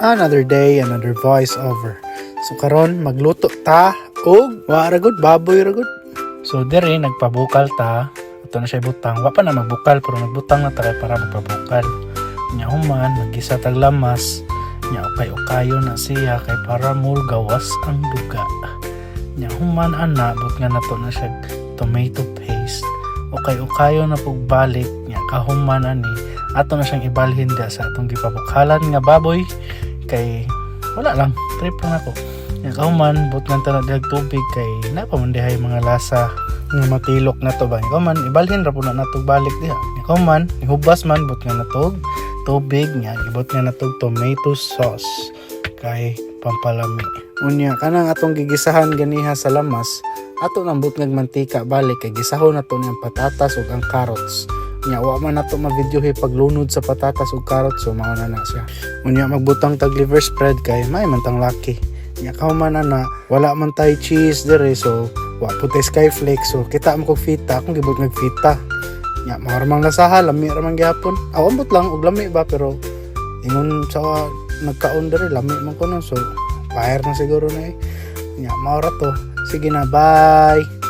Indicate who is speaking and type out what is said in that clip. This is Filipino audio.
Speaker 1: Another day, another voice over. So karon magluto ta og wa ra gud baboy ra gud. So dire nagpabukal ta. Ito na siya butang. Wa pa na magbukal pero nagbutang na ta para magpabukal. Nya human magisa tag lamas. Nya ukay-ukayo na siya kay para more gawas ang duga. Nya human ana but nga nato na siya tomato paste. Ukay-ukayo na pug balik nya kahuman ani ato na siyang ibalhin dia sa atong gipabukalan nga baboy kay wala lang trip lang ako. Nya kahuman but nga tanad dag tubig kay napamandihay mga lasa nga matilok na to ba. Kahuman ibalhin ra pud na natog balik diha. Nya kahuman ihubas man but nga natog tubig nya ibot nga natog tomato sauce kay pampalami. Unya kanang atong gigisahan ganiha sa lamas ato nang butngag mantika balik kay gisahon nato niyang patatas ug ang carrots. Nya wa man nato ma-videohi paglunod sa patatas ug carrots so mao na siya. Unya magbutang tag liver spread kay may man tang laki. Nya kauman na wala man tay cheese dire so wa puti skyflakes so kita mo kog fita kung gibutngag fita. Nya mao mang lasaha lami ra man gyapon. Awambot lang og lami ba pero ingon sa nagkaon dire lami man kuno so fire na siguro na eh. Nya mao ra to. Sige na, bye!